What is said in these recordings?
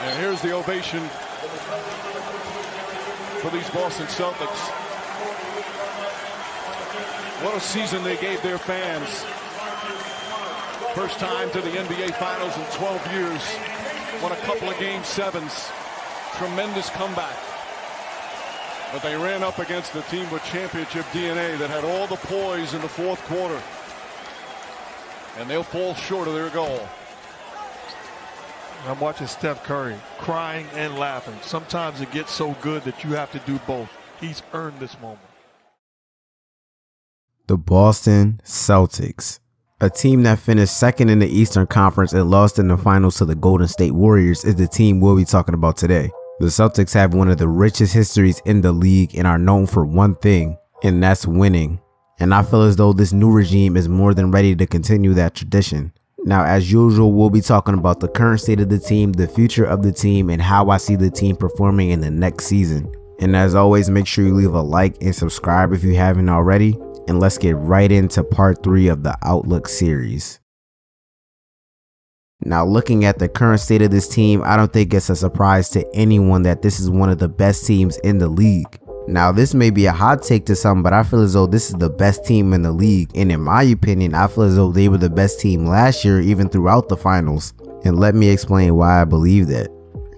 And here's the ovation for these Boston Celtics. What a season they gave their fans. First time to the NBA Finals in 12 years. Won a couple of Game 7s. Tremendous comeback. But they ran up against a team with championship DNA that had all the poise in the fourth quarter. And they'll fall short of their goal. I'm watching Steph Curry crying and laughing. Sometimes it gets so good that you have to do both. He's earned this moment. The Boston Celtics, a team that finished second in the Eastern Conference and lost in the finals to the Golden State Warriors, is the team we'll be talking about today. The Celtics have one of the richest histories in the league and are known for one thing, and that's winning. And I feel as though this new regime is more than ready to continue that tradition. Now, as usual, we'll be talking about the current state of the team, the future of the team, and how I see the team performing in the next season. And as always, make sure you leave a like and subscribe if you haven't already. And let's get right into part 3 of the Outlook series. Now, looking at the current state of this team, I don't think it's a surprise to anyone that this is one of the best teams in the league. Now, this may be a hot take to some, but I feel as though this is the best team in the league. And in my opinion, I feel as though they were the best team last year, even throughout the finals. And let me explain why I believe that.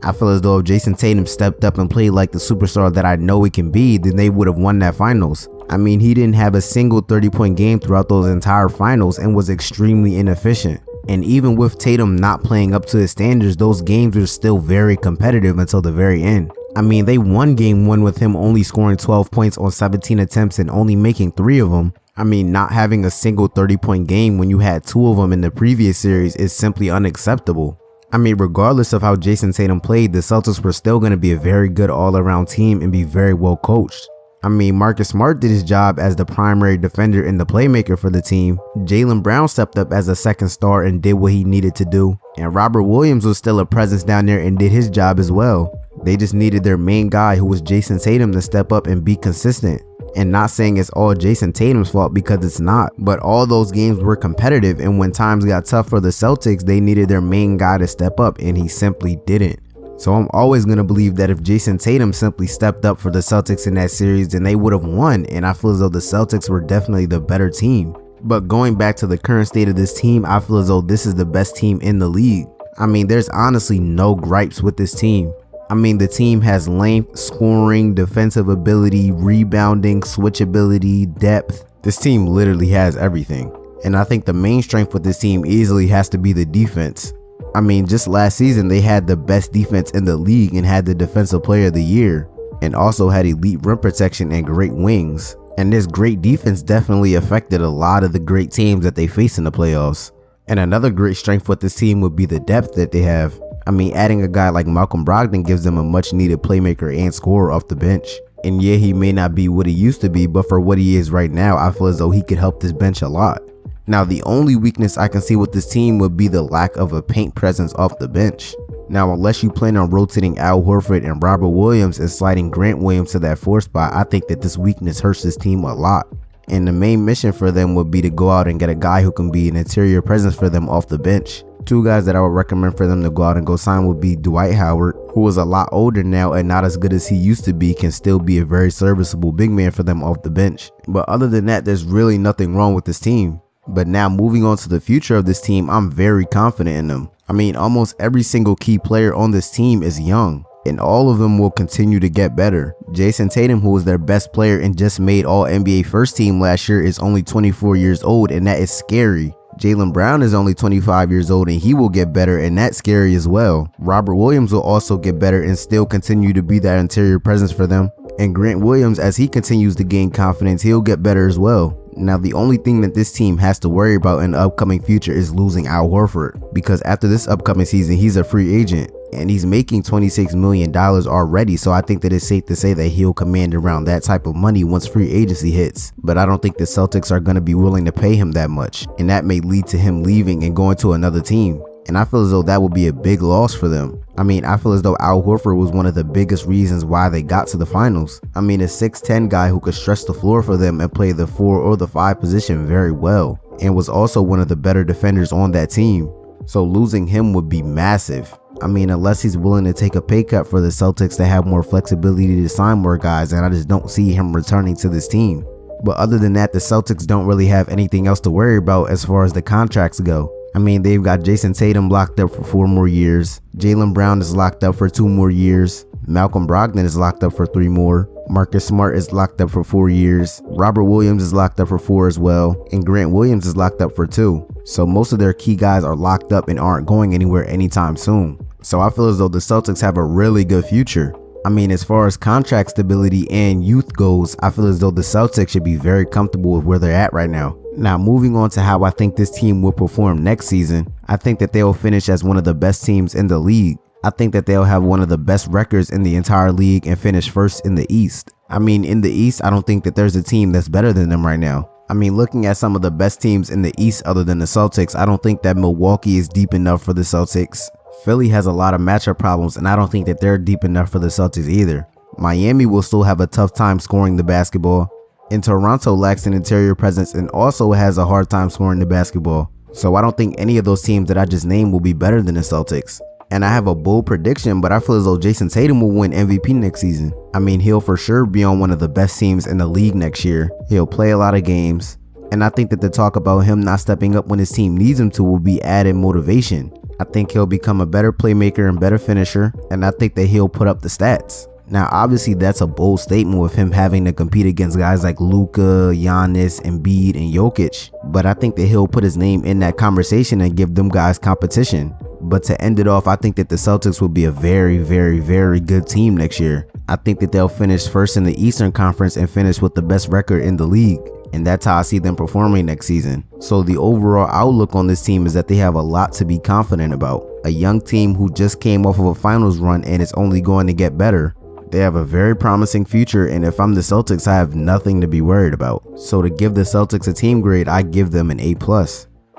I feel as though if Jason Tatum stepped up and played like the superstar that I know he can be, then they would have won that finals. I mean, he didn't have a single 30-point game throughout those entire finals and was extremely inefficient. And even with Tatum not playing up to his standards, those games were still very competitive until the very end. I mean, they won game 1 with him only scoring 12 points on 17 attempts and only making 3 of them. I mean, not having a single 30-point game when you had 2 of them in the previous series is simply unacceptable. I mean, regardless of how Jason Tatum played, the Celtics were still going to be a very good all-around team and be very well coached. I mean, Marcus Smart did his job as the primary defender and the playmaker for the team. Jaylen Brown stepped up as a second star and did what he needed to do. And Robert Williams was still a presence down there and did his job as well. They just needed their main guy, who was Jason Tatum, to step up and be consistent. And not saying it's all Jason Tatum's fault, because it's not. But all those games were competitive, and when times got tough for the Celtics, they needed their main guy to step up, and he simply didn't. So I'm always going to believe that if Jason Tatum simply stepped up for the Celtics in that series, then they would have won, and I feel as though the Celtics were definitely the better team. But going back to the current state of this team, I feel as though this is the best team in the league. I mean, there's honestly no gripes with this team. I mean, the team has length, scoring, defensive ability, rebounding, switchability, depth. This team literally has everything. And I think the main strength with this team easily has to be the defense. I mean, just last season, they had the best defense in the league and had the Defensive Player of the Year, and also had elite rim protection and great wings. And this great defense definitely affected a lot of the great teams that they face in the playoffs. And another great strength with this team would be the depth that they have. I mean, adding a guy like Malcolm Brogdon gives them a much needed playmaker and scorer off the bench. And yeah, he may not be what he used to be, but for what he is right now, I feel as though he could help this bench a lot. Now, the only weakness I can see with this team would be the lack of a paint presence off the bench. Now, unless you plan on rotating Al Horford and Robert Williams and sliding Grant Williams to that 4th spot, I think that this weakness hurts this team a lot. And the main mission for them would be to go out and get a guy who can be an interior presence for them off the bench. 2 guys that I would recommend for them to go out and go sign would be Dwight Howard, who is a lot older now and not as good as he used to be, can still be a very serviceable big man for them off the bench. But other than that, there's really nothing wrong with this team. But now, moving on to the future of this team, I'm very confident in them. I mean, almost every single key player on this team is young, and all of them will continue to get better. Jason Tatum, who was their best player and just made All NBA First Team last year, is only 24 years old, and that is scary. Jaylen Brown is only 25 years old, and he will get better, and that's scary as well. Robert Williams will also get better and still continue to be that interior presence for them. And Grant Williams, as he continues to gain confidence, he'll get better as well. Now, the only thing that this team has to worry about in the upcoming future is losing Al Horford, because after this upcoming season, he's a free agent and he's making $26 million already. So I think that it's safe to say that he'll command around that type of money once free agency hits. But I don't think the Celtics are going to be willing to pay him that much, and that may lead to him leaving and going to another team. And I feel as though that would be a big loss for them. I mean, I feel as though Al Horford was one of the biggest reasons why they got to the finals. I mean, a 6'10" guy who could stretch the floor for them and play the 4 or the 5 position very well, and was also one of the better defenders on that team. So losing him would be massive. I mean, unless he's willing to take a pay cut for the Celtics to have more flexibility to sign more guys, and I just don't see him returning to this team. But other than that, the Celtics don't really have anything else to worry about as far as the contracts go. I mean, they've got Jason Tatum locked up for 4 more years. Jaylen Brown is locked up for 2 more years. Malcolm Brogdon is locked up for 3 more. Marcus Smart is locked up for 4 years. Robert Williams is locked up for 4 as well. And Grant Williams is locked up for 2. So most of their key guys are locked up and aren't going anywhere anytime soon. So I feel as though the Celtics have a really good future. I mean, as far as contract stability and youth goes, I feel as though the Celtics should be very comfortable with where they're at right now. Now, moving on to how I think this team will perform next season, I think that they'll finish as one of the best teams in the league. I think that they'll have one of the best records in the entire league and finish first in the East. I mean, in the East, I don't think that there's a team that's better than them right now. I mean, looking at some of the best teams in the East other than the Celtics, I don't think that Milwaukee is deep enough for the Celtics. Philly has a lot of matchup problems, and I don't think that they're deep enough for the Celtics either. Miami will still have a tough time scoring the basketball. And Toronto lacks an interior presence and also has a hard time scoring the basketball. So I don't think any of those teams that I just named will be better than the Celtics. And I have a bold prediction, but I feel as though Jason Tatum will win MVP next season. I mean, he'll for sure be on one of the best teams in the league next year. He'll play a lot of games. And I think that the talk about him not stepping up when his team needs him to will be added motivation. I think he'll become a better playmaker and better finisher. And I think that he'll put up the stats. Now, obviously, that's a bold statement with him having to compete against guys like Luka, Giannis, Embiid, and Jokic. But I think that he'll put his name in that conversation and give them guys competition. But to end it off, I think that the Celtics will be a very, very, very good team next year. I think that they'll finish first in the Eastern Conference and finish with the best record in the league. And that's how I see them performing next season. So the overall outlook on this team is that they have a lot to be confident about. A young team who just came off of a finals run and it's only going to get better. They have a very promising future, and if I'm the Celtics, I have nothing to be worried about. So to give the Celtics a team grade, I give them an A+.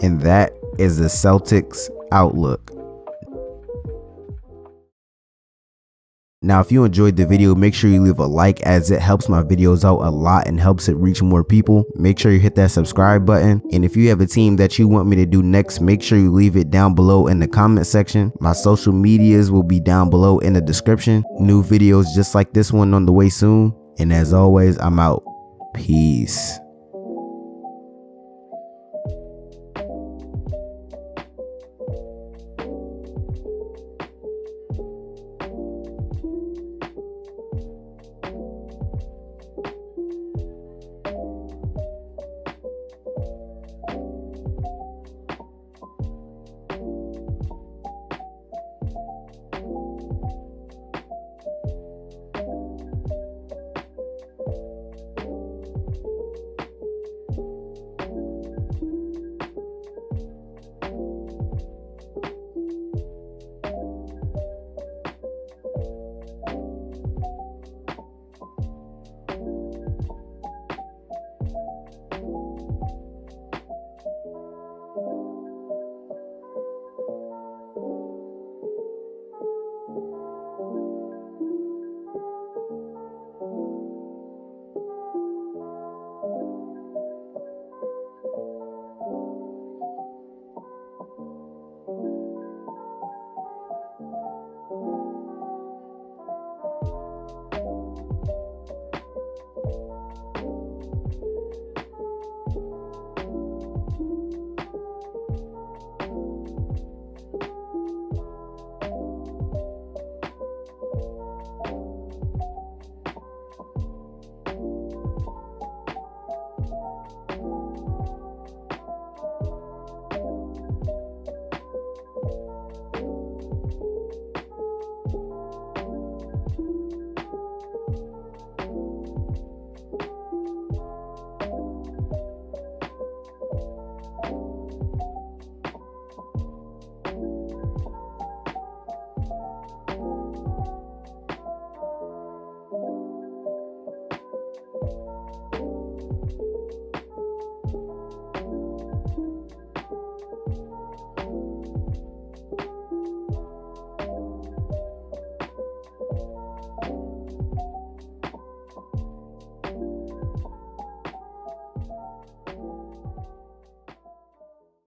And that is the Celtics outlook. Now, if you enjoyed the video, make sure you leave a like, as it helps my videos out a lot and helps it reach more people. Make sure you hit that subscribe button. And if you have a team that you want me to do next, make sure you leave it down below in the comment section. My social medias will be down below in the description. New videos just like this one on the way soon. And as always, I'm out. Peace.